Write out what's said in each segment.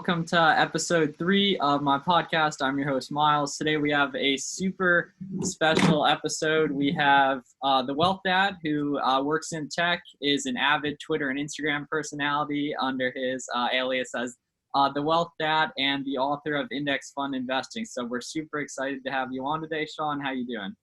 welcome to episode 3 of my podcast. I'm your host, Miles. Today we have a super special episode. We have the Wealth Dad, who works in tech, is an avid Twitter and Instagram personality under his alias as the Wealth Dad, and the author of Index Fund Investing. So we're super excited to have you on today, Sean. How you doing?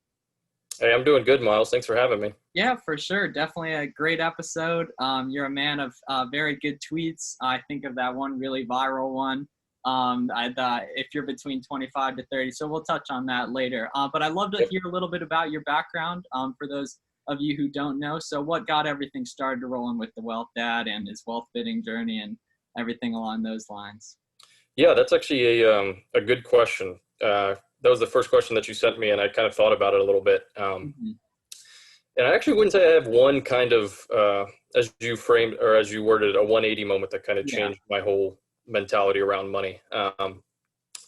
Hey, I'm doing good, Miles. Thanks for having me. Yeah, for sure. Definitely a great episode. You're a man of very good tweets. I think of that one really viral one. If you're between 25 to 30. So we'll touch on that later. But I'd love to hear a little bit about your background for those of you who don't know. So what got everything started rolling with the Wealth Dad and his wealth building journey and everything along those lines? Yeah, that's actually a good question. That was the first question that you sent me, and I kind of thought about it a little bit. And I actually wouldn't say I have one kind of, as you framed or as you worded, a 180 moment that kind of changed my whole mentality around money. I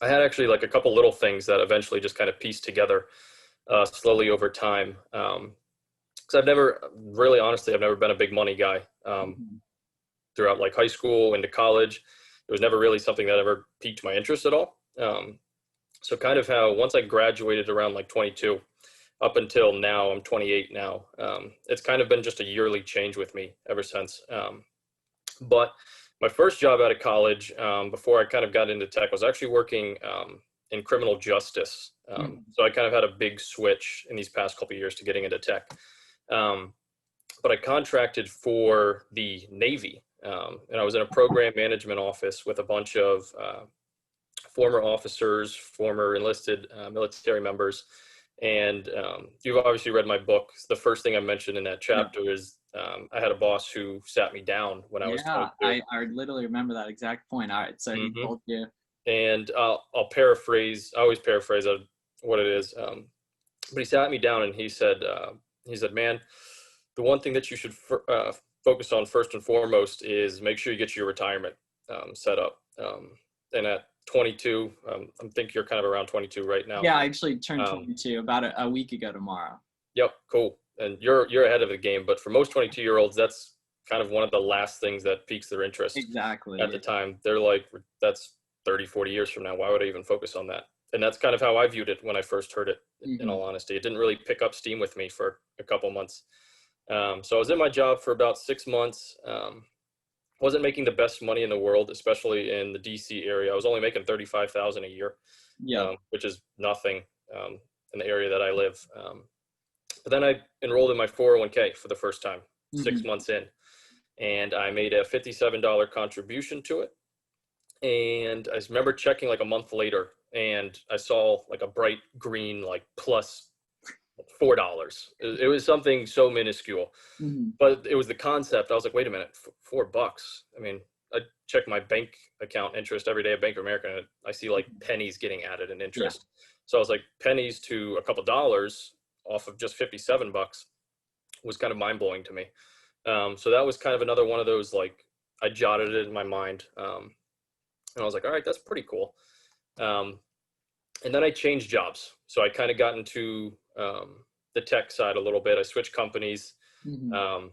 had actually like a couple little things that eventually just kind of pieced together slowly over time. Because I've never been a big money guy. Throughout like high school into college, it was never really something that ever piqued my interest at all. So kind of how once I graduated around like 22 up until now, I'm 28 now. It's kind of been just a yearly change with me ever since. But my first job out of college, before I kind of got into tech, was actually working in criminal justice. So I kind of had a big switch in these past couple of years to getting into tech. But I contracted for the Navy. And I was in a program management office with a bunch of former officers, former enlisted military members. And you've obviously read my book. The first thing I mentioned in that chapter is I had a boss who sat me down when I was 22. I literally remember that exact point. All right, so he told you. And I'll paraphrase. I always paraphrase what it is. But he sat me down and he said, man, the one thing that you should focus on first and foremost is make sure you get your retirement set up. And at 22, I think you're kind of around 22 right now. Yeah, I actually turned 22 about a week ago tomorrow. Yep, cool. And you're ahead of the game. But for most 22-year-olds, that's kind of one of the last things that piques their interest. Exactly. At the time, they're like, that's 30, 40 years from now. Why would I even focus on that? And that's kind of how I viewed it when I first heard it, in all honesty. It didn't really pick up steam with me for a couple months. So I was in my job for about 6 months. Wasn't making the best money in the world, especially in the DC area. I was only making $35,000 a year, which is nothing in the area that I live. But then I enrolled in my 401k for the first time, 6 months in, and I made a $57 contribution to it. And I remember checking like a month later, and I saw like a bright green, like plus $4. It was something so minuscule, but it was the concept. I was like, wait a minute, $4. I mean, I check my bank account interest every day at Bank of America, and I see like pennies getting added in interest. So I was like, pennies to a couple dollars off of just $57 was kind of mind blowing to me. So that was kind of another one of those, like, I jotted it in my mind. And I was like, all right, that's pretty cool. And then I changed jobs. So I kind of got into the tech side a little bit. I switched companies. And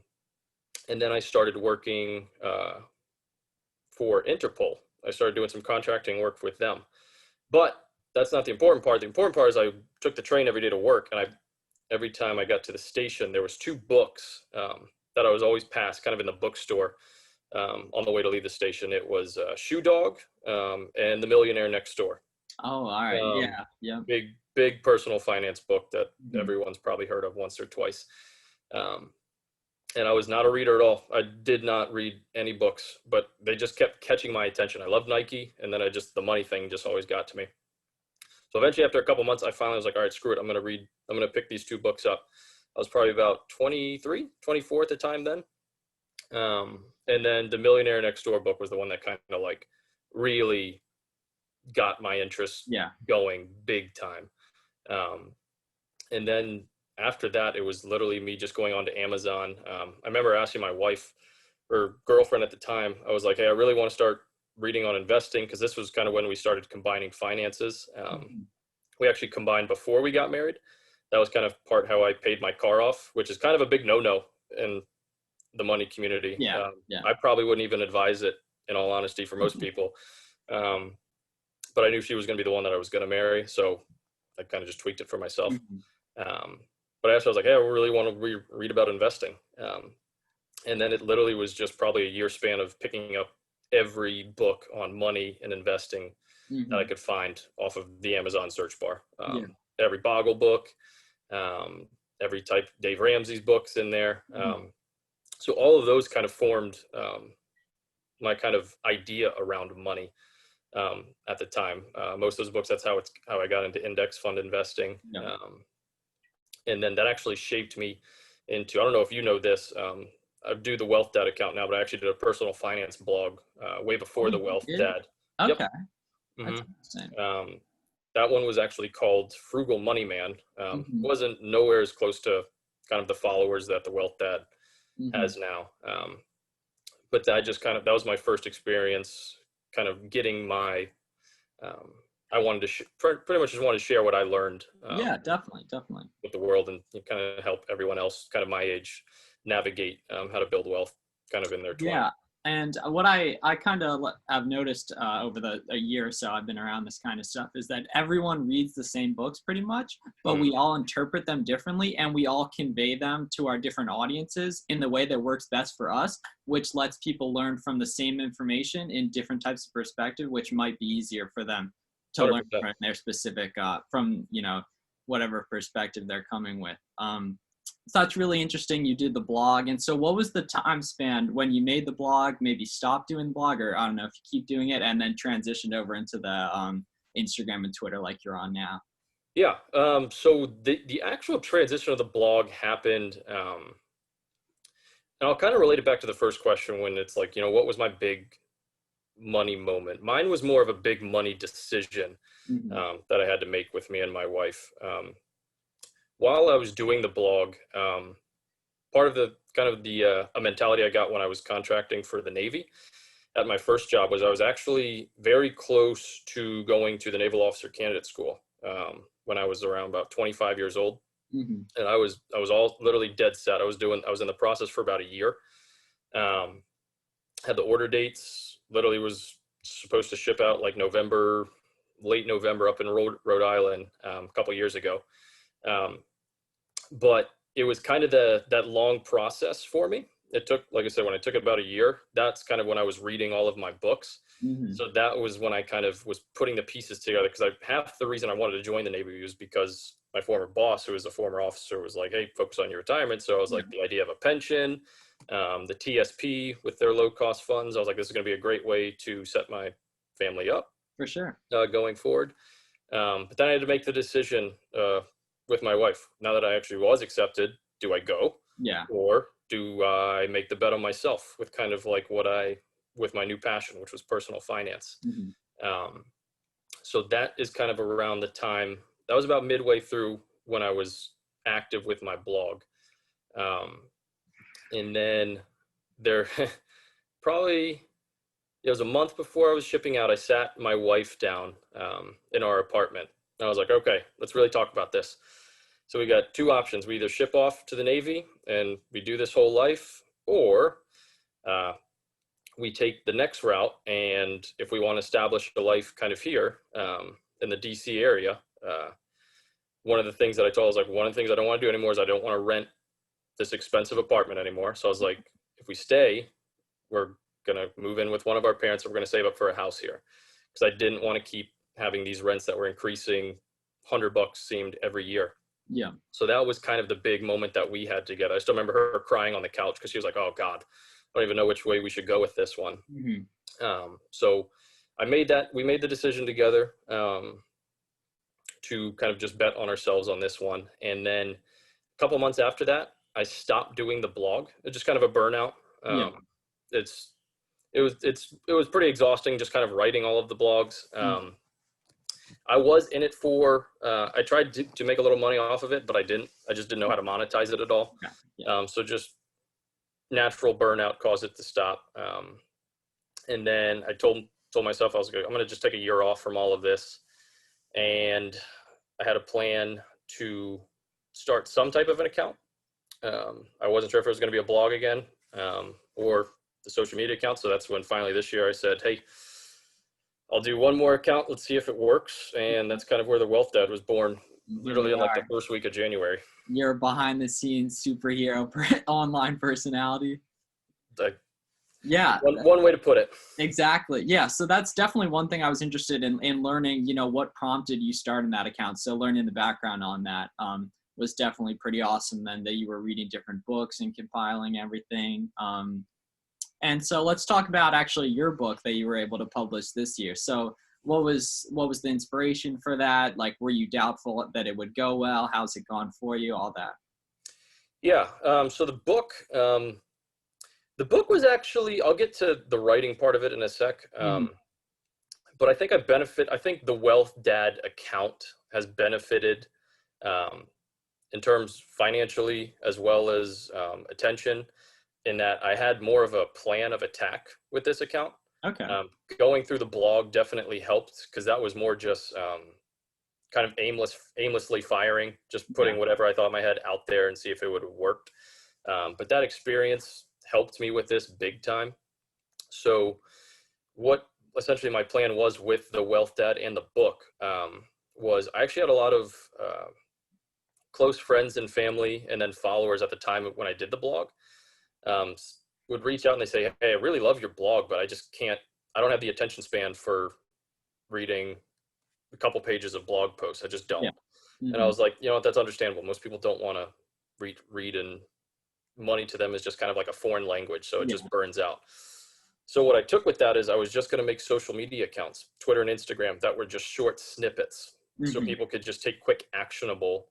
then I started working for Interpol. I started doing some contracting work with them. But that's not the important part. The important part is I took the train every day to work. And every time I got to the station, there was 2 books that I was always passed kind of in the bookstore on the way to leave the station. It was Shoe Dog and The Millionaire Next Door. Oh, all right. Yeah. Big personal finance book that everyone's probably heard of once or twice. And I was not a reader at all. I did not read any books, but they just kept catching my attention. I loved Nike, and then the money thing just always got to me. So eventually, after a couple months, I finally was like, all right, screw it. I'm going to pick these 2 books up. I was probably about 23, 24 at the time then. And then The Millionaire Next Door book was the one that kind of like really got my interest going big time. And then after that, it was literally me just going on to Amazon. I remember asking my wife or girlfriend at the time, I was like, hey, I really want to start reading on investing, because this was kind of when we started combining finances. We actually combined before we got married. That was kind of part how I paid my car off, which is kind of a big no-no in the money community. I probably wouldn't even advise it, in all honesty, for most people. But I knew she was going to be the one that I was going to marry. So I kind of just tweaked it for myself. But I was like, hey, I really want to read about investing. And then it literally was just probably a year span of picking up every book on money and investing that I could find off of the Amazon search bar. Every Bogle book, every type Dave Ramsey's books in there. So all of those kind of formed my kind of idea around money at the time. Most of those books, that's how I got into index fund investing. And then that actually shaped me into, I don't know if you know this, I do the Wealth Dad account now, but I actually did a personal finance blog way before the Wealth Dad. Okay. Yep. That's interesting. That one was actually called Frugal Money Man. Wasn't nowhere as close to kind of the followers that the Wealth Dad has now. But that was my first experience kind of getting my, I wanted to pretty much just wanted to share what I learned. Yeah, definitely. With the world, and kind of help everyone else kind of my age navigate how to build wealth kind of in their 20s. Yeah. And what I kind of have noticed over a year or so I've been around this kind of stuff is that everyone reads the same books pretty much, but we all interpret them differently, and we all convey them to our different audiences in the way that works best for us, which lets people learn from the same information in different types of perspective, which might be easier for them to 100%. learn from their specific, from, whatever perspective they're coming with. So that's really interesting. You did the blog. And so what was the time span when you made the blog, maybe stopped doing the blog, or I don't know if you keep doing it, and then transitioned over into the Instagram and Twitter like you're on now? Yeah. So the actual transition of the blog happened, and I'll kind of relate it back to the first question when it's like, what was my big money moment? Mine was more of a big money decision that I had to make with me and my wife. While I was doing the blog, part of a mentality I got when I was contracting for the Navy at my first job was I was actually very close to going to the Naval Officer Candidate School when I was around about 25 years old. And I was all literally dead set. I was in the process for about a year. Had the order dates, literally was supposed to ship out like late November up in Rhode Island a couple years ago. But it was kind of that long process for me. It took, like I said, when I took it about a year, that's kind of when I was reading all of my books. So that was when I kind of was putting the pieces together, because half the reason I wanted to join the Navy was because my former boss, who was a former officer, was like, hey, focus on your retirement. So I was like, the idea of a pension, the TSP with their low cost funds, I was like, this is going to be a great way to set my family up For sure. going forward. But then I had to make the decision with my wife. Now that I actually was accepted, do I go? Yeah. Or do I make the bet on myself with kind of like with my new passion, which was personal finance? So that is kind of around the time, that was about midway through when I was active with my blog. And then there probably, it was a month before I was shipping out, I sat my wife down in our apartment. And I was like, okay, let's really talk about this. So we got two options. We either ship off to the Navy and we do this whole life, or we take the next route. And if we want to establish a life kind of here in the DC area, one of the things that I told, I was like, one of the things I don't want to do anymore is I don't want to rent this expensive apartment anymore. So I was like, if we stay, we're going to move in with one of our parents, and we're going to save up for a house here. Because I didn't want to keep having these rents that were increasing $100 seemed every year. Yeah. So that was kind of the big moment that we had together. I still remember her crying on the couch because she was like, oh God, I don't even know which way we should go with this one. So we made the decision together to kind of just bet on ourselves on this one. And then a couple months after that, I stopped doing the blog. It's just kind of a burnout. It was pretty exhausting, just kind of writing all of the blogs. I was in it for, I tried to make a little money off of it, but I just didn't know how to monetize it at all. So just natural burnout caused it to stop. And then I told myself, I was like, I'm going to just take a year off from all of this. And I had a plan to start some type of an account. I wasn't sure if it was going to be a blog again or the social media account. So that's when finally this year I said, hey, I'll do one more account. Let's see if it works. And that's kind of where the Wealth Dad was born, literally in like the first week of January. You're behind the scenes superhero online personality. Yeah. One way to put it. Exactly. Yeah. So that's definitely one thing I was interested in learning, what prompted you starting that account. So learning the background on that was definitely pretty awesome then, that you were reading different books and compiling everything. And so let's talk about actually your book that you were able to publish this year. So what was the inspiration for that? Like, were you doubtful that it would go well? How's it gone for you? All that. Yeah. So the book was actually, I'll get to the writing part of it in a sec. But I think I think the Wealth Dad account has benefited in terms financially as well as attention, in that I had more of a plan of attack with this account. Okay. Going through the blog definitely helped, because that was more just kind of aimlessly firing, just putting whatever I thought in my head out there and see if it would have worked. But that experience helped me with this big time. So what essentially my plan was with the Wealth Dad and the book was, I actually had a lot of close friends and family and then followers at the time when I did the blog would reach out and they say, hey, I really love your blog, but I don't have the attention span for reading a couple pages of blog posts. I just don't. Yeah. And I was like, that's understandable. Most people don't want to read, and money to them is just kind of like a foreign language. So it just burns out. So what I took with that is I was just going to make social media accounts, Twitter and Instagram, that were just short snippets. So people could just take quick, actionable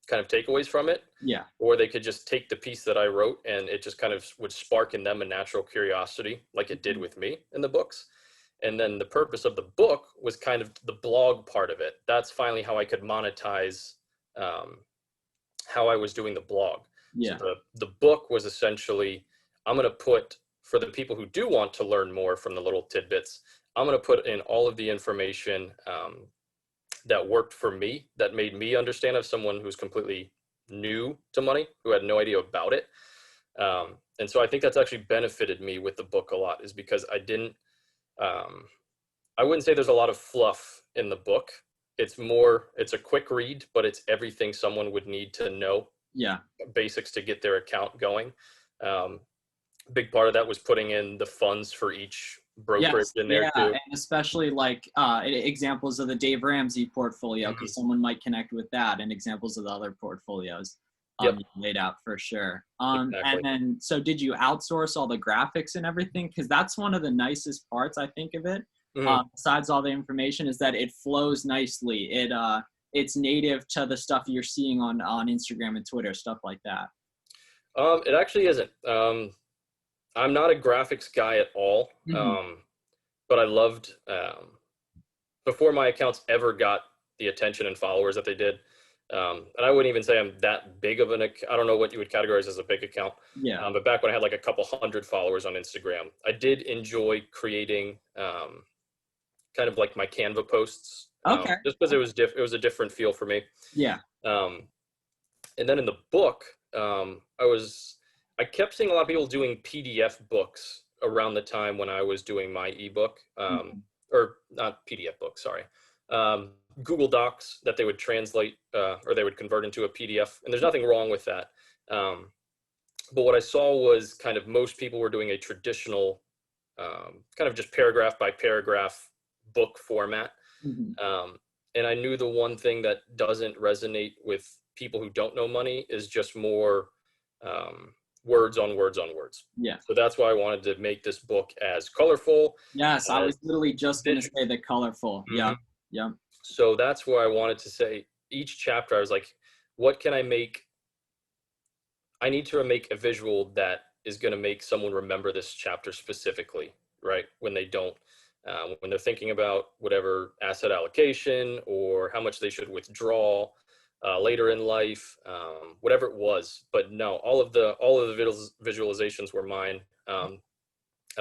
kind of takeaways from it. Yeah. Or they could just take the piece that I wrote and it just kind of would spark in them a natural curiosity, like it did with me in the books. And then the purpose of the book was kind of the blog part of it. That's finally how I could monetize how I was doing the blog. Yeah. So the book was essentially, I'm going to put, for the people who do want to learn more from the little tidbits, I'm going to put in all of the information that worked for me, that made me understand, as someone who's completely new to money, who had no idea about it. And so I think that's actually benefited me with the book a lot, is because I didn't, I wouldn't say there's a lot of fluff in the book. It's a quick read, but it's everything someone would need to know. Yeah. Basics to get their account going. Big part of that was putting in the funds for each brokerage in there too. And especially like examples of the Dave Ramsey portfolio, because someone might connect with that, and examples of the other portfolios laid out for sure. Exactly. And then, so did you outsource all the graphics and everything? Because that's one of the nicest parts, I think, of it. Besides all the information, is that it flows nicely. It's native to the stuff you're seeing on Instagram and Twitter, stuff like that. It actually isn't. I'm not a graphics guy at all, but I loved, before my accounts ever got the attention and followers that they did, and I wouldn't even say I'm that big of I don't know what you would categorize as a big account. Yeah. But back when I had like a couple hundred followers on Instagram, I did enjoy creating kind of like my Canva posts. Okay. Just because it was a different feel for me. Yeah. And then in the book, I kept seeing a lot of people doing PDF books around the time when I was doing my ebook, or not PDF book, sorry. Google Docs that they would translate or they would convert into a PDF. And there's nothing wrong with that. But what I saw was kind of most people were doing a traditional kind of just paragraph by paragraph book format. And I knew the one thing that doesn't resonate with people who don't know money is just more words on words on words. Yeah. So that's why I wanted to make this book as colorful. Yes, I was literally just going to say the colorful. Yeah. Yeah. So that's where I wanted to say each chapter, I was like, what can I make? I need to make a visual that is going to make someone remember this chapter specifically, right? When they don't, when they're thinking about whatever asset allocation or how much they should withdraw later in life, whatever it was. But no, all of the visualizations were mine. And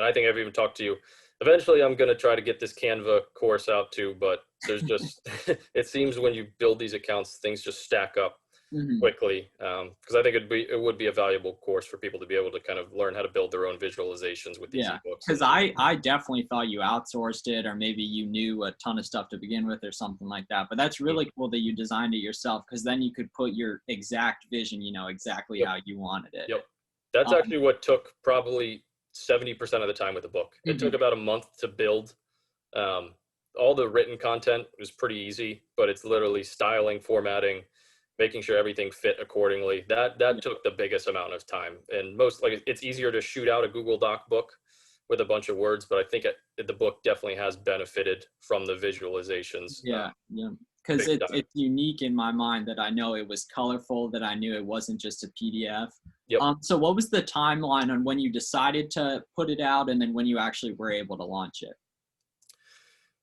I think I've even talked to you. Eventually, I'm going to try to get this Canva course out too, but there's just, it seems when you build these accounts, things just stack up. quickly, because I think it would be a valuable course for people to be able to kind of learn how to build their own visualizations with these ebooks. Because I definitely thought you outsourced it, or maybe you knew a ton of stuff to begin with or something like that. But that's really cool that you designed it yourself, because then you could put your exact vision, exactly how you wanted it. Yep. That's actually what took probably 70% of the time with the book. It took about a month to build. All the written content was pretty easy, but it's literally styling, formatting, making sure everything fit accordingly. That took the biggest amount of time. And it's easier to shoot out a Google Doc book with a bunch of words, but I think the book definitely has benefited from the visualizations. Because it's unique in my mind that I know it was colorful, that I knew it wasn't just a PDF. So what was the timeline on when you decided to put it out, and then when you actually were able to launch it?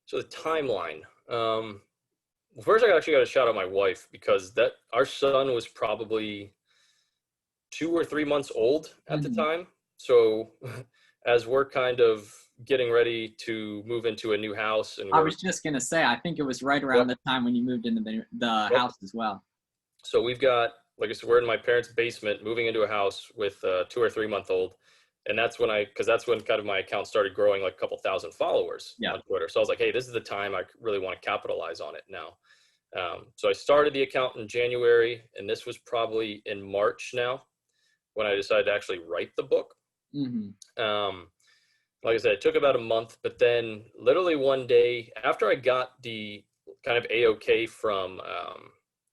So the timeline, well, first I actually got to shout out my wife, because our son was probably 2 or 3 months old at the time. So as we're kind of getting ready to move into a new house, and I was just going to say, I think it was right around the time when you moved into the house as well. So we've got, like I said, we're in my parents' basement, moving into a house with a 2 or 3 month old. And that's when kind of my account started growing, like a couple thousand followers on Twitter. So I was like, hey, this is the time I really want to capitalize on it now. So I started the account in January, and this was probably in March now when I decided to actually write the book. Like I said, it took about a month, but then literally one day after I got the kind of AOK from,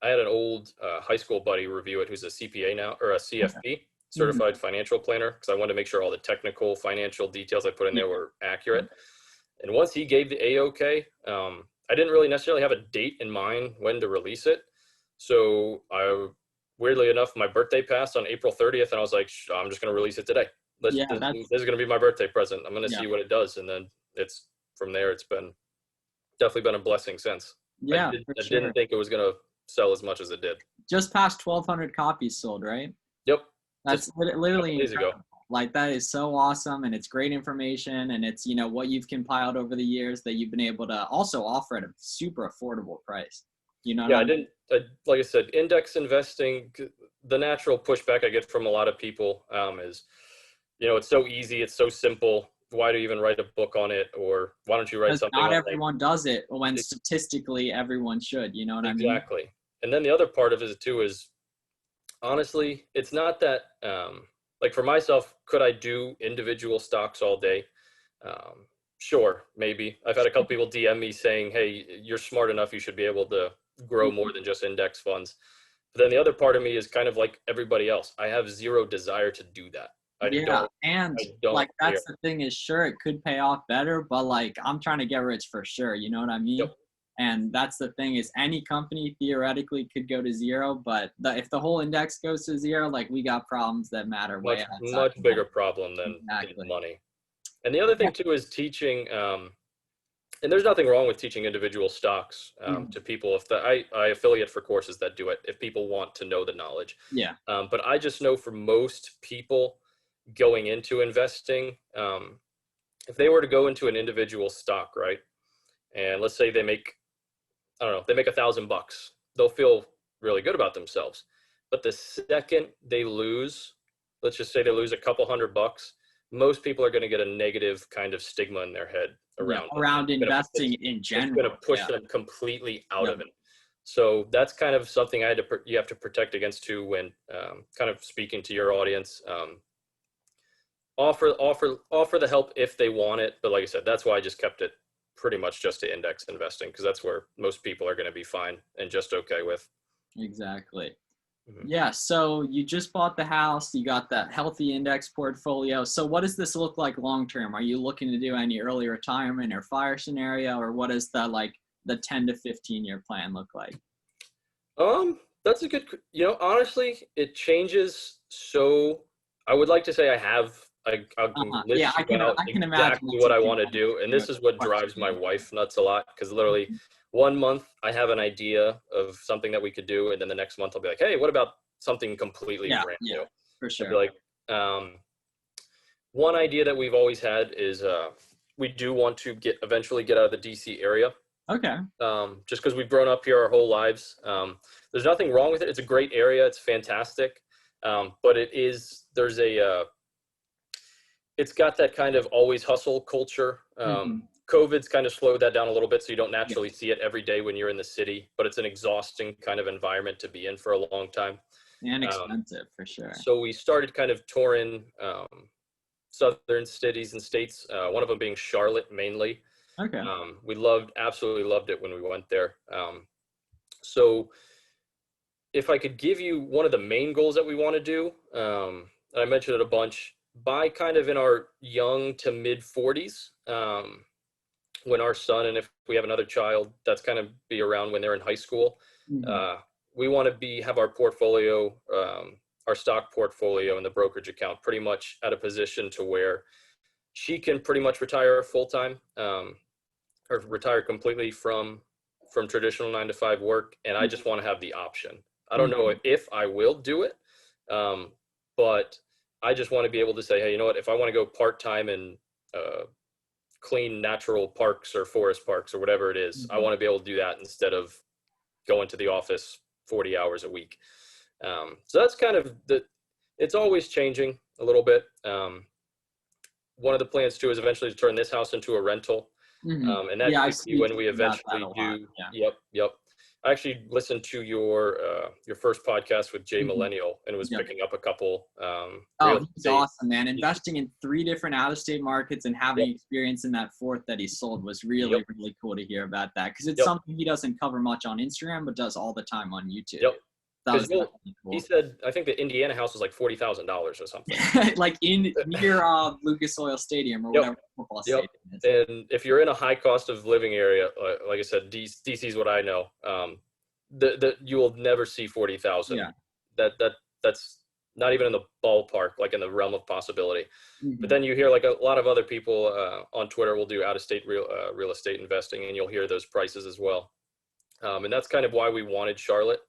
I had an old high school buddy review it, who's a CPA now, or a CFP, certified financial planner, because I wanted to make sure all the technical financial details I put in there were accurate. And once he gave the AOK, I didn't really necessarily have a date in mind when to release it. So weirdly enough, my birthday passed on April 30th, and I was like, I'm just going to release it today. This is going to be my birthday present. I'm going to see what it does. And then from there, it's definitely been a blessing since. I didn't think it was going to sell as much as it did. Just past 1,200 copies sold, right? Yep. That's literally days ago. Like, that is so awesome, and it's great information, and it's what you've compiled over the years that you've been able to also offer at a super affordable price. Like I said, index investing, the natural pushback I get from a lot of people is, it's so easy, it's so simple. Why do you even write a book on it? Or why don't you write something? Not everyone does it when statistically everyone should. You know what I mean? Exactly. And then the other part of it too is, honestly, it's not that, like for myself, could I do individual stocks all day? Sure, maybe. I've had a couple people DM me saying, hey, you're smart enough, you should be able to grow more than just index funds. But then the other part of me is kind of like everybody else. I have zero desire to do that. I don't like, that's the thing is, sure, it could pay off better, but like, I'm trying to get rich for sure. You know what I mean? Yep. And that's the thing is, any company theoretically could go to zero, but if the whole index goes to zero, like, we got problems that matter way outside. Much bigger problem than money. And the other thing too is teaching, and there's nothing wrong with teaching individual stocks to people. I affiliate for courses that do it if people want to know the knowledge. But I just know for most people going into investing, if they were to go into an individual stock, right? And let's say they make $1,000, they'll feel really good about themselves. But the second they lose, let's just say they lose a couple $100, most people are going to get a negative kind of stigma in their head around investing in general. It's going to push them completely out of it. So that's kind of something you have to protect against too, when kind of speaking to your audience. Offer the help if they want it. But like I said, that's why I just kept it pretty much just to index investing, because that's where most people are going to be fine and just okay with. Exactly. Yeah. So you just bought the house, you got that healthy index portfolio. So what does this look like long-term? Are you looking to do any early retirement or fire scenario, or what is the 10 to 15 year plan look like? That's a good, honestly, it changes. So I would like to say I can list I can imagine exactly what I want to do. And this is what drives my wife nuts a lot, because literally 1 month I have an idea of something that we could do, and then the next month I'll be like, hey, what about something completely brand new? For sure. Like, one idea that we've always had is we do want to eventually get out of the DC area. Okay. Just because we've grown up here our whole lives. There's nothing wrong with it. It's a great area. It's fantastic. But it's got that kind of always hustle culture. COVID's kind of slowed that down a little bit, so you don't naturally see it every day when you're in the city, but it's an exhausting kind of environment to be in for a long time. And expensive for sure. So we started kind of touring southern cities and states, one of them being Charlotte mainly. Okay. We absolutely loved it when we went there. So if I could give you one of the main goals that we want to do, I mentioned it a bunch, by kind of in our young to mid 40s, when our son, and if we have another child, that's kind of be around when they're in high school. We want to have our portfolio, our stock portfolio and the brokerage account pretty much at a position to where she can pretty much retire full-time, or retire completely from traditional 9-to-5 work. And I just want to have the option. I don't know if I will do it, but I just want to be able to say, hey, you know what, if I want to go part-time in clean natural parks or forest parks or whatever it is, I want to be able to do that instead of going to the office 40 hours a week. So that's kind of it's always changing a little bit. One of the plans too is eventually to turn this house into a rental. And that could be when we eventually do. Yep. I actually listened to your first podcast with Jay Millennial, and was picking up a couple. He's awesome, man. Investing in 3 different out-of-state markets and having experience in that 4th that he sold was really, really cool to hear about that, because it's something he doesn't cover much on Instagram, but does all the time on YouTube. That was cool. He said, I think the Indiana house was like $40,000 or something. Like near Lucas Oil Stadium or whatever football stadium is. And if you're in a high cost of living area, like I said, DC is what I know. You will never see 40,000. That's not even in the ballpark, like in the realm of possibility. But then you hear like a lot of other people on Twitter will do out-of-state real estate investing, and you'll hear those prices as well. And that's kind of why we wanted Charlotte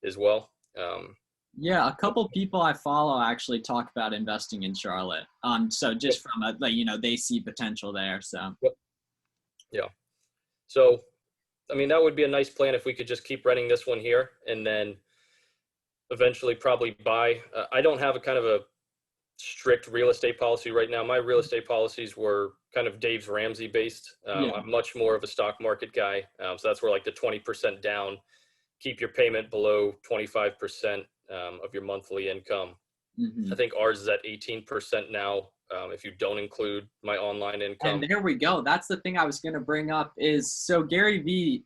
as well. A couple people I follow actually talk about investing in Charlotte. So just from they see potential there. So So, I mean, that would be a nice plan if we could just keep renting this one here, and then eventually probably buy. I don't have a kind of a strict real estate policy right now. My real estate policies were kind of Dave's Ramsey based. I'm much more of a stock market guy. So that's where like the 20% down, keep your payment below 25% of your monthly income. I think ours is at 18% now, if you don't include my online income. And there we go. That's the thing I was going to bring up is, so Gary Vee,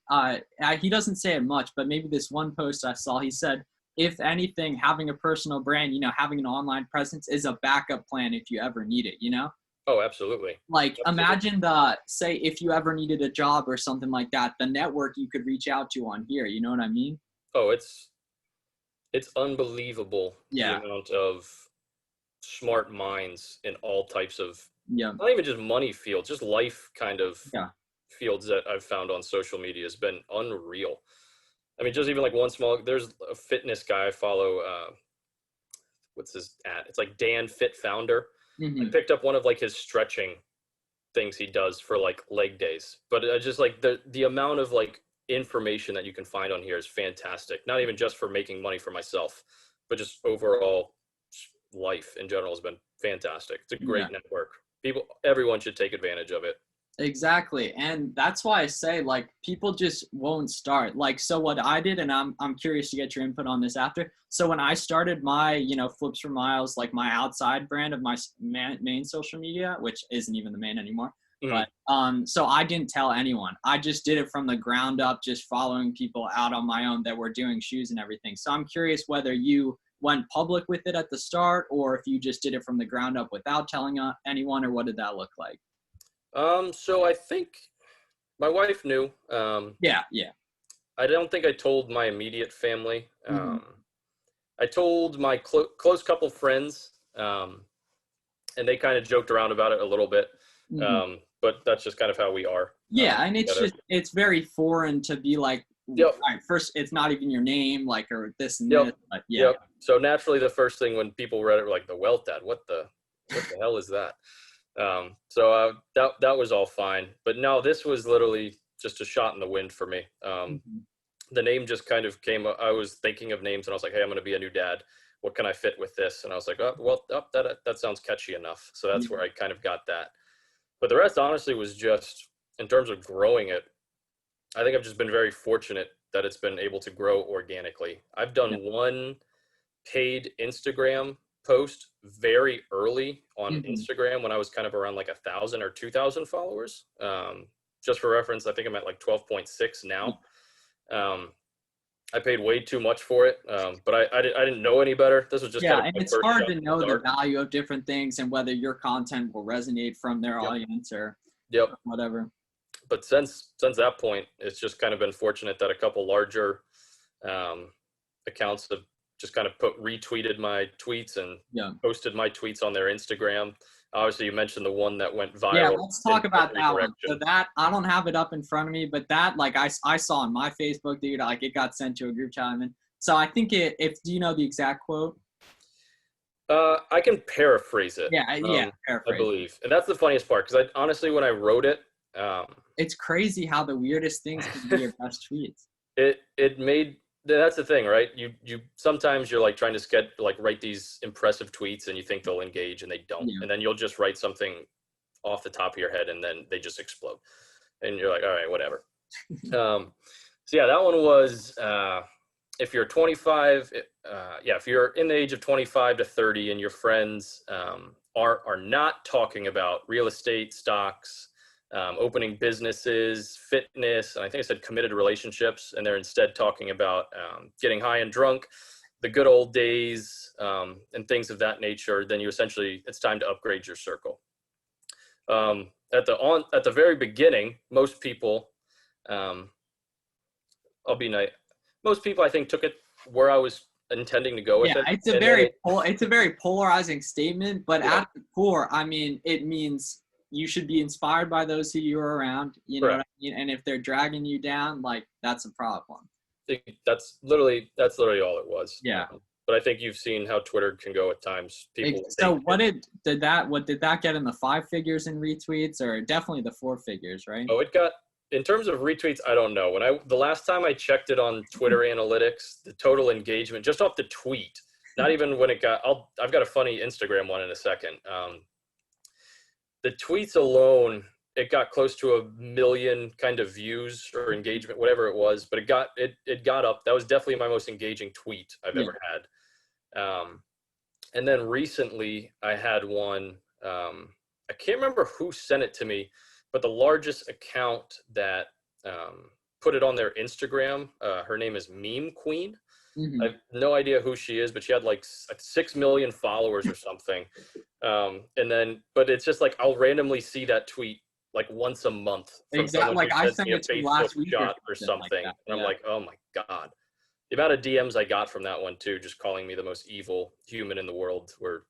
he doesn't say it much, but maybe this one post I saw, he said, if anything, having a personal brand, having an online presence is a backup plan if you ever need it, Oh, absolutely. Like imagine say if you ever needed a job or something like that, the network you could reach out to on here, you know what I mean? Oh, it's unbelievable the amount of smart minds in all types of, not even just money fields, just life kind of fields that I've found on social media has been unreal. I mean, just even like there's a fitness guy I follow, what's his at? It's like Dan Fit Founder. I picked up one of like his stretching things he does for like leg days, but I just like the amount of like information that you can find on here is fantastic. Not even just for making money for myself, but just overall life in general has been fantastic. It's a great network. Everyone should take advantage of it. Exactly. And that's why I say like people just won't start. Like, so what I did, and I'm curious to get your input on this after. So when I started my, Flips for Miles, like my outside brand of my main social media, which isn't even the main anymore. But so I didn't tell anyone. I just did it from the ground up, just following people out on my own that were doing shoes and everything. So I'm curious whether you went public with it at the start, or if you just did it from the ground up without telling anyone, or what did that look like? So I think my wife knew. I don't think I told my immediate family. I told my close couple friends, and they kind of joked around about it a little bit. But that's just kind of how we are. And it's very foreign to be like, all right, first, it's not even your name, like, or this and this. But So naturally, the first thing when people read it were like, the Wealth Dad, what the hell is that? So that was all fine. But no, this was literally just a shot in the wind for me. Mm-hmm. The name just kind of came. I was thinking of names, and I was like, hey, I'm going to be a new dad. What can I fit with this? And I was like, oh, well, that sounds catchy enough. So that's where I kind of got that. But the rest, honestly, was just in terms of growing it. I think I've just been very fortunate that it's been able to grow organically. I've done one paid Instagram post very early on Instagram when I was kind of around like 1,000 or 2,000 followers. Just for reference, I think I'm at like 12.6 now. I paid way too much for it, but I didn't know any better. This was just kind of and my it's first hard shot to in the know the dark. value of different things and whether your content will resonate from their audience or whatever. But since that point, it's just kind of been fortunate that a couple larger accounts have just kind of retweeted my tweets and posted my tweets on their Instagram. Obviously, you mentioned the one that went viral. Yeah, let's talk about that one. So that, I don't have it up in front of me, but that, like, I saw on my Facebook, dude, like, it got sent to a group chat. I mean, so I think do you know the exact quote? I can paraphrase it. Yeah, paraphrase. I believe. And that's the funniest part, because honestly, when I wrote it, it's crazy how the weirdest things can be your best tweets. It made, that's the thing, right? You sometimes you're like trying to write these impressive tweets and you think they'll engage and they don't. And then you'll just write something off the top of your head and then they just explode. And you're like, all right, whatever. So yeah, that one was, if you're 25, if you're in the age of 25 to 30 and your friends are not talking about real estate, stocks, opening businesses, fitness, and I think I said committed relationships, and they're instead talking about getting high and drunk, the good old days, and things of that nature, then it's time to upgrade your circle. At the very beginning, most people, most people I think took it where I was intending to go with it. It's a very polarizing statement, but at the core, I mean, it means you should be inspired by those who you're around, you know what I mean? And if they're dragging you down, like, that's a problem. That's literally all it was. Yeah. But I think you've seen how Twitter can go at times. So what did that get in the 5 figures in retweets, or definitely the 4 figures, right? Oh, it got, in terms of retweets, I don't know. The last time I checked it on Twitter analytics, the total engagement just off the tweet, not even when it got, I've got a funny Instagram one in a second. The tweets alone, it got close to 1 million kind of views or engagement, whatever it was, but it got up. That was definitely my most engaging tweet I've ever had. And then recently I had one, I can't remember who sent it to me, but the largest account that put it on their Instagram, her name is Meme Queen. I have no idea who she is, but she had like 6 million followers or something. But it's just like, I'll randomly see that tweet like once a month. Exactly. Like I sent it to you last week or something. Like and I'm like, oh my God. The amount of DMs I got from that one too, just calling me the most evil human in the world, were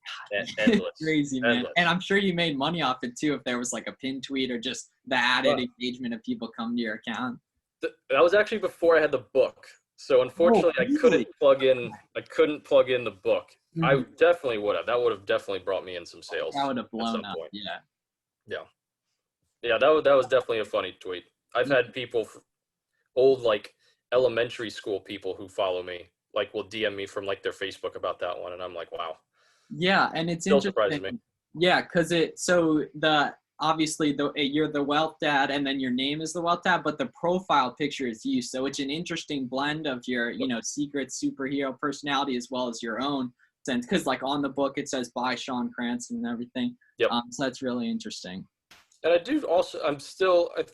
endless. Crazy, man. Endless. And I'm sure you made money off it too, if there was like a pin tweet or just the added engagement of people coming to your account. That was actually before I had the book. So unfortunately, I couldn't plug in the book. I definitely would have. That would have definitely brought me in some sales. That would have blown up. Yeah. That was definitely a funny tweet. I've had people, old like elementary school people who follow me, like will DM me from like their Facebook about that one, and I'm like, wow. Yeah, and it's still interesting. Surprises me. Yeah, because obviously you're the wealth dad and then your name is the wealth dad, but the profile picture is you. So it's an interesting blend of your, secret superhero personality as well as your own sense. Cause like on the book, it says by Sean Cranston and everything. Yep. So that's really interesting. And I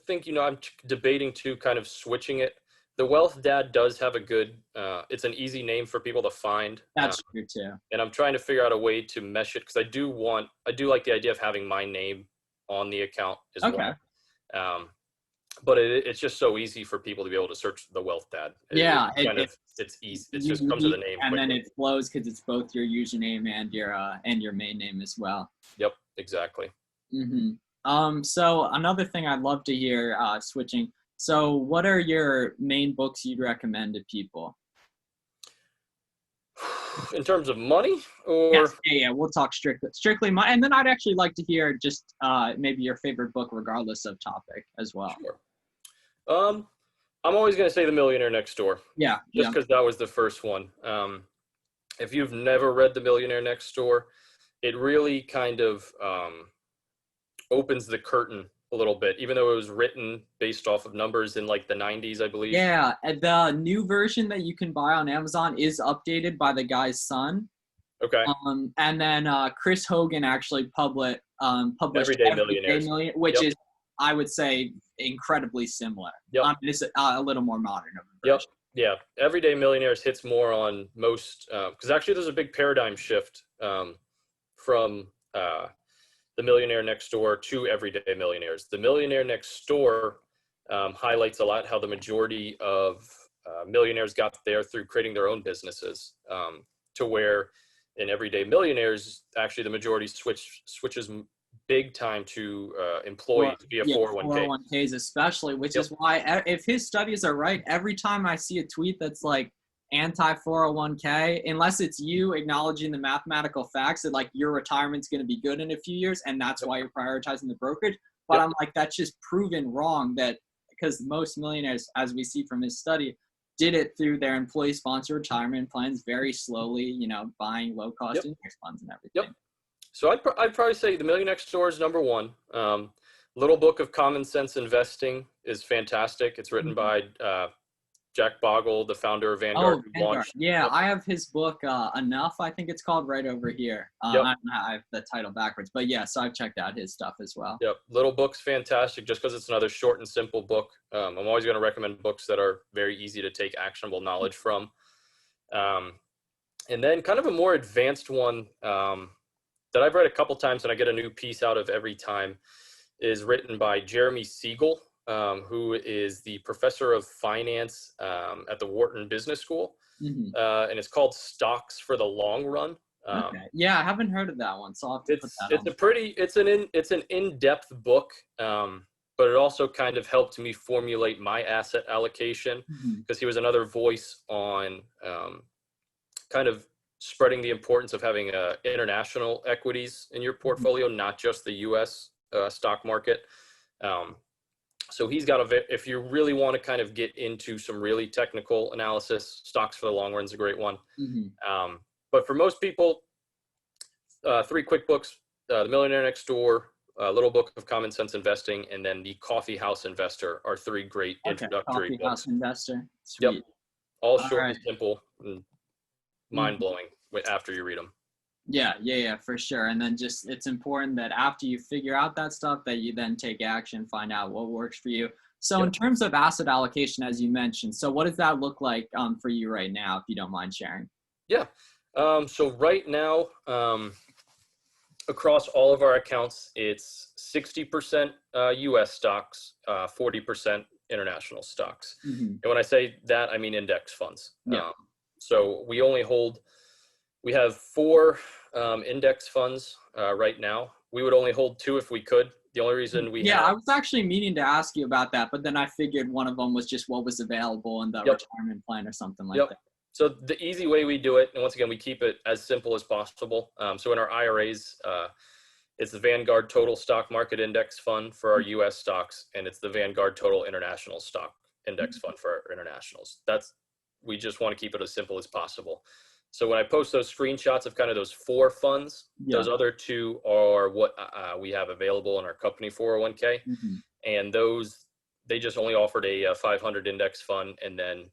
think, I'm debating too, kind of switching it. The wealth dad does have a good, it's an easy name for people to find. That's true too. And I'm trying to figure out a way to mesh it. Cause I do like the idea of having my name on the account as well. But it's just so easy for people to be able to search the wealth dad. It's easy. It just comes with a name. And quickly. Then it flows because it's both your username and your main name as well. Yep, exactly. So another thing I'd love to hear, switching. So what are your main books you'd recommend to people? In terms of money, or yeah, we'll talk strictly money, and then I'd actually like to hear just maybe your favorite book, regardless of topic, as well. Um, I'm always going to say The Millionaire Next Door. Yeah, Just yeah. because that was the first one. If you've never read The Millionaire Next Door, it really kind of opens the curtain a little bit, even though it was written based off of numbers in like the 90s, I believe. Yeah, the new version that you can buy on Amazon is updated by the guy's son. Okay. And then Chris Hogan actually published Everyday Everyday Millionaires. Million, which Yep. is, I would say, incredibly similar. Yep. It's a little more modern of a Yep. version. Yeah. Everyday Millionaires hits more on most, because actually there's a big paradigm shift from The Millionaire Next Door to Everyday Millionaires. The Millionaire Next Door highlights a lot how the majority of millionaires got there through creating their own businesses, to where in Everyday Millionaires, actually the majority switches big time to employees via 401k. 401ks especially, which Yep. is why if his studies are right, every time I see a tweet that's like anti 401k, unless it's you acknowledging the mathematical facts that like your retirement's going to be good in a few years and that's Yep. why you're prioritizing the brokerage. But Yep. I'm like, that's just proven wrong, that because most millionaires, as we see from his study, did it through their employee sponsored retirement plans very slowly, you know, buying low cost Yep. index funds and everything. Yep. So I'd probably say The Millionaire Next Door is number one. Little Book of Common Sense Investing is fantastic. It's written by Jack Bogle, the founder of Vanguard, who Vanguard. launched. Yeah, Yep. I have his book, Enough, I think it's called, right over here. Yep. I don't know how I have the title backwards, but yeah, so I've checked out his stuff as well. Yep. Little Book's fantastic just because it's another short and simple book. I'm always going to recommend books that are very easy to take actionable knowledge from. And then kind of a more advanced one that I've read a couple times and I get a new piece out of every time is written by Jeremy Siegel, who is the professor of finance at the Wharton Business School. And it's called Stocks for the Long Run. Okay. Yeah, I haven't heard of that one, so I'll have to put that on. It's an in-depth book, but it also kind of helped me formulate my asset allocation, because he was another voice on kind of spreading the importance of having international equities in your portfolio, not just the U.S. Stock market. So he's got if you really want to kind of get into some really technical analysis, Stocks for the Long Run is a great one. But for most people, 3 quick books: The Millionaire Next Door, Little Book of Common Sense Investing, and then The Coffee House Investor are 3 great introductory Coffee books. House Investor. Sweet. Yep. All short and simple and mind-blowing after you read them. Yeah, for sure. And then just, it's important that after you figure out that stuff, that you then take action, find out what works for you. So in terms of asset allocation, as you mentioned, so what does that look like for you right now, if you don't mind sharing? Yeah. So right now, across all of our accounts, it's 60% US stocks, 40% international stocks. And when I say that, I mean index funds. So we have 4 index funds right now. We would only hold 2 if we could. The only reason I was actually meaning to ask you about that, but then I figured one of them was just what was available in the retirement plan or something like that. So the easy way we do it, and once again, we keep it as simple as possible. So in our IRAs, it's the Vanguard Total Stock Market Index Fund for our U.S. stocks, and it's the Vanguard Total International Stock Index Fund for our internationals. We just want to keep it as simple as possible. So when I post those screenshots of kind of those 4 funds, those other 2 are what we have available in our company 401k. And they just only offered a 500 index fund. And then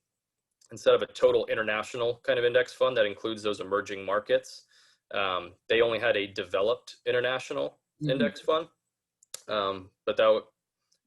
instead of a total international kind of index fund that includes those emerging markets, they only had a developed international index fund. But that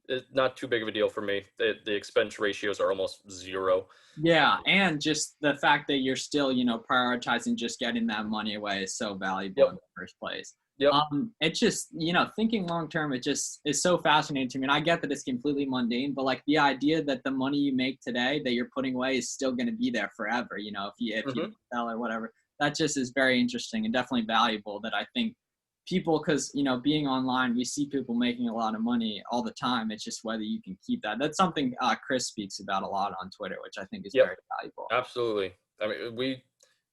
is not too big of a deal for me. The expense ratios are almost 0. Yeah, and just the fact that you're still, prioritizing just getting that money away is so valuable in the first place. It's just, thinking long term, it just is so fascinating to me. And I get that it's completely mundane, but like the idea that the money you make today that you're putting away is still going to be there forever, if you sell or whatever, that just is very interesting and definitely valuable. That I think people, because being online, we see people making a lot of money all the time. It's just whether you can keep that. That's something Chris speaks about a lot on Twitter, which I think is very valuable. Absolutely. I mean,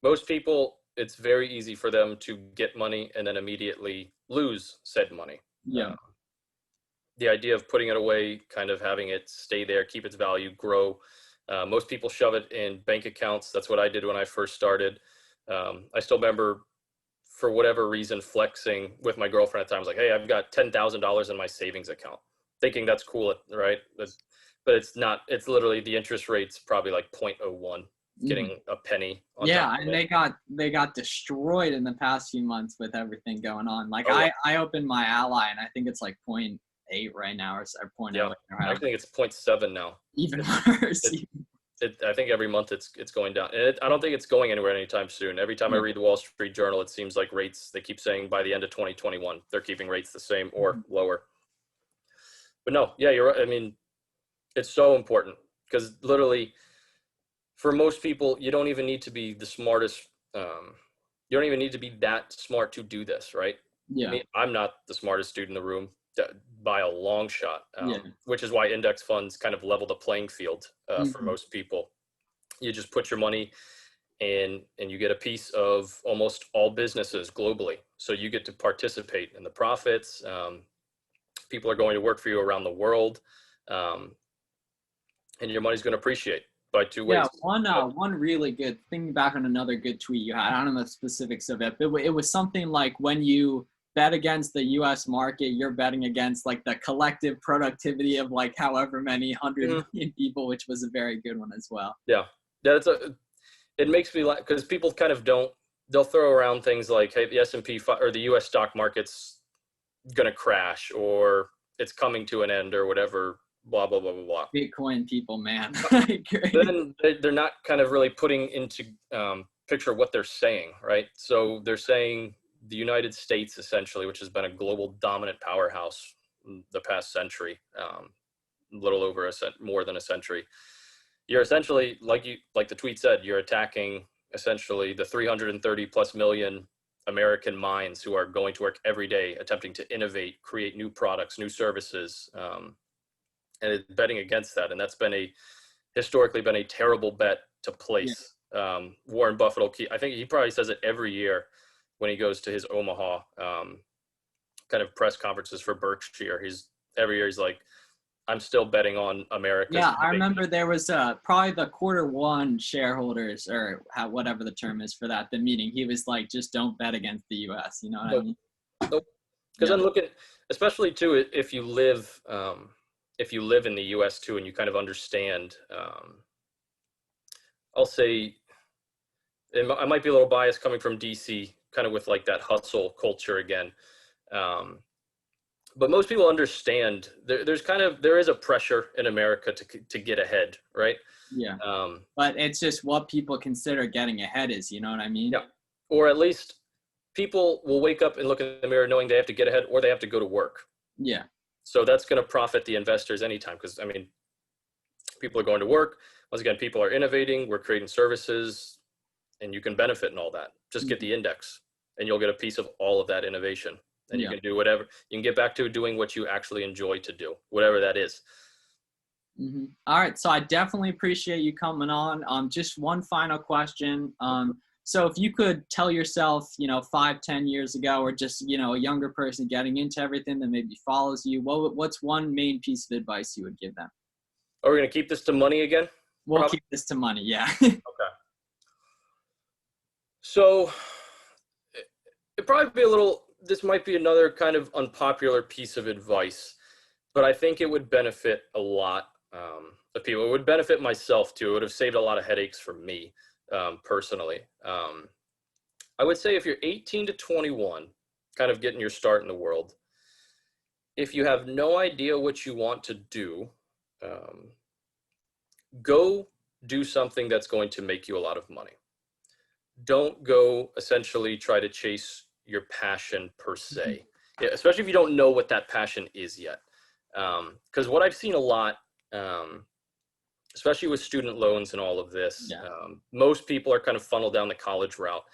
most people, it's very easy for them to get money and then immediately lose said money. the idea of putting it away, kind of having it stay there, keep its value, grow. Most people shove it in bank accounts. That's what I did when I first started. I still remember, for whatever reason, flexing with my girlfriend at times, like, hey, I've got $10,000 in my savings account, thinking that's cool, right? But it's not. It's literally, the interest rate's probably like 0.01, getting a penny on Yeah, top of and it. they got destroyed in the past few months with everything going on. Like, Oh, yeah. I opened my Ally, and I think it's like 0.8 right now, or 0.08 Yeah, or I however. think it's 0.7 now. Even worse. I think every month it's going down, and I don't think it's going anywhere anytime soon. Every time I Yeah. read the Wall Street Journal, it seems like rates, they keep saying by the end of 2021 they're keeping rates the same or lower. But no, yeah, you're right. I mean, it's so important, because literally, for most people, you don't even need to be the smartest. You don't even need to be that smart to do this, right? Yeah. I'm not the smartest dude in the room by a long shot, Yeah. which is why index funds kind of level the playing field for Mhm. most people. You just put your money in, and you get a piece of almost all businesses globally. So you get to participate in the profits. People are going to work for you around the world, um, and your money's going to appreciate by two Yeah, ways. one really good thing, back on another good tweet you had. I don't know the specifics of it, but it was something like, when you bet against the U.S. market, you're betting against like the collective productivity of like however many 100 million people, which was a very good one as well. Yeah, that's it makes me like, because people kind of don't, they'll throw around things like, hey, the S&P or the US stock market's going to crash, or it's coming to an end, or whatever, blah, blah, blah, blah, blah. Bitcoin people, man. Then they're not kind of really putting into picture what they're saying, right? So they're saying the United States, essentially, which has been a global dominant powerhouse the past century, a little over more than a century. You're essentially, like the tweet said, you're attacking essentially the 330 plus million American minds who are going to work every day, attempting to innovate, create new products, new services, and it's betting against that. And that's been historically been a terrible bet to Yeah. place. Warren Buffett I think he probably says it every year when he goes to his Omaha kind of press conferences for Berkshire. Every year he's like, I'm still betting on America. Yeah, I remember there was probably the Q1 shareholders, or whatever the term is for that, the meeting. He was like, just don't bet against the U.S. You know what I mean? Because Yeah. I'm looking, especially too, if you live in the U.S. too, and you kind of understand, I'll say, I might be a little biased coming from DC, kind of with like that hustle culture again. But most people understand there is a pressure in America to get ahead, right? Yeah. But it's just what people consider getting ahead is, you know what I mean? Yeah. Or at least people will wake up and look in the mirror knowing they have to get ahead, or they have to go to work. Yeah. So that's going to profit the investors anytime, because I mean, people are going to work. Once again, people are innovating. We're creating services, and you can benefit in all that. Just get the index, and you'll get a piece of all of that innovation. And you can do whatever. You can get back to doing what you actually enjoy to do, whatever that is. All right. So I definitely appreciate you coming on. Just one final question. So if you could tell yourself, 5-10 years ago, or just, a younger person getting into everything that maybe follows you, what's one main piece of advice you would give them? Are we going to keep this to money again? We'll keep this to money. Yeah. Okay. So it'd probably be this might be another kind of unpopular piece of advice, but I think it would benefit a lot of people. It would benefit myself too. It would have saved a lot of headaches for me personally. I would say if you're 18 to 21, kind of getting your start in the world, if you have no idea what you want to do, go do something that's going to make you a lot of money. Don't go essentially try to chase your passion per se, especially if you don't know what that passion is yet. Because what I've seen a lot, especially with student loans and all of this, most people are kind of funneled down the college route,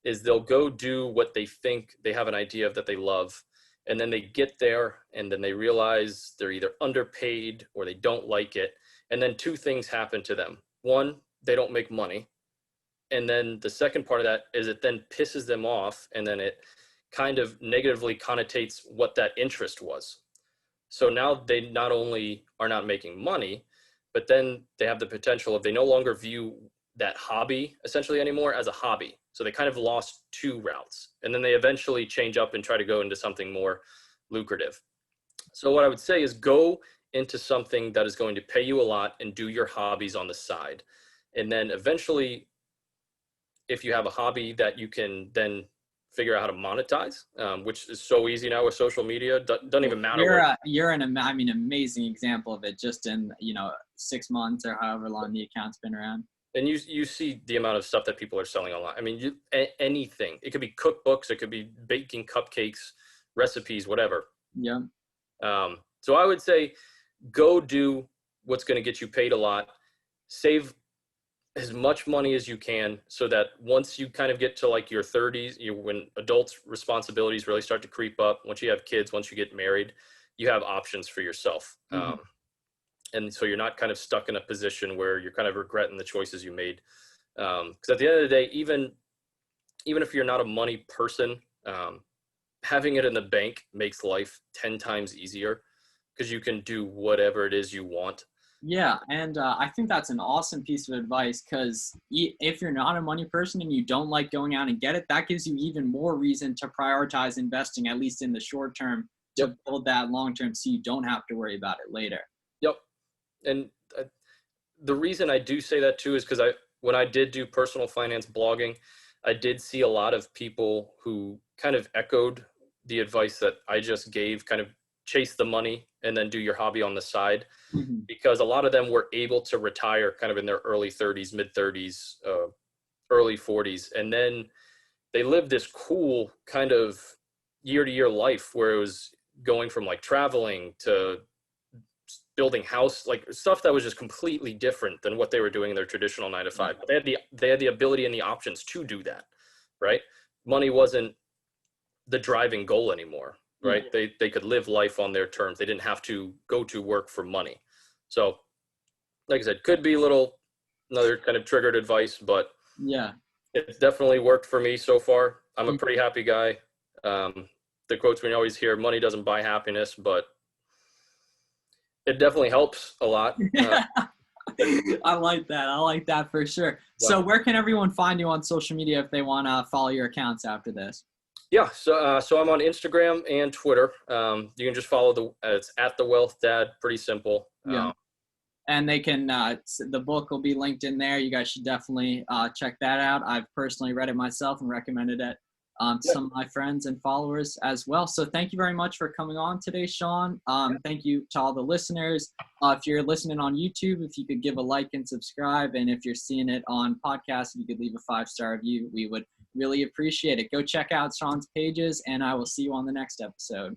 is they'll go do what they think they have an idea of that they love. And then they get there and then they realize they're either underpaid or they don't like it. And then two things happen to them. One, they don't make money. And then the second part of that is it then pisses them off, and then it kind of negatively connotates what that interest was. So now they not only are not making money, but then they have the potential of, they no longer view that hobby essentially anymore as a hobby. So they kind of lost two routes, and then they eventually change up and try to go into something more lucrative. So what I would say is go into something that is going to pay you a lot and do your hobbies on the side. And then eventually, if you have a hobby that you can then figure out how to monetize, which is so easy now with social media, doesn't even matter. You're an amazing example of it, just in 6 months or however long the account's been around. And you see the amount of stuff that people are selling online. I mean, anything. It could be cookbooks, it could be baking cupcakes, recipes, whatever. Yeah. So I would say go do what's going to get you paid a lot. Save as much money as you can, so that once you kind of get to like your 30s, when adults' responsibilities really start to creep up, once you have kids, once you get married, you have options for yourself. Mm-hmm. And so you're not kind of stuck in a position where you're kind of regretting the choices you made. Because at the end of the day, even if you're not a money person, having it in the bank makes life 10 times easier, because you can do whatever it is you want. Yeah, and I think that's an awesome piece of advice, because if you're not a money person and you don't like going out and get it, that gives you even more reason to prioritize investing, at least in the short term, to build that long term, so you don't have to worry about it later. Yep. And the reason I do say that too is because when I did do personal finance blogging, I did see a lot of people who kind of echoed the advice that I just gave, kind of chase the money and then do your hobby on the side. Mm-hmm. Because a lot of them were able to retire kind of in their early 30s, mid 30s, early 40s. And then they lived this cool kind of year to year life where it was going from like traveling to building house, like stuff that was just completely different than what they were doing in their traditional 9 to 5. But they had the ability and the options to do that, right? Money wasn't the driving goal anymore, right? Yeah. They could live life on their terms. They didn't have to go to work for money. So like I said, could be another kind of triggered advice, but yeah, it's definitely worked for me so far. I'm a pretty happy guy. The quotes we always hear, money doesn't buy happiness, but it definitely helps a lot. I like that for sure. Yeah. So where can everyone find you on social media if they want to follow your accounts after this? Yeah, so I'm on Instagram and Twitter. You can just follow it's @TheWealthDad. Pretty simple. Yeah. And they can, the book will be linked in there. You guys should definitely check that out. I've personally read it myself and recommended it to some of my friends and followers as well. So thank you very much for coming on today, Sean. Thank you to all the listeners. If you're listening on YouTube, if you could give a like and subscribe. And if you're seeing it on podcast, if you could leave a 5-star review, we would really appreciate it. Go check out Sean's pages, and I will see you on the next episode.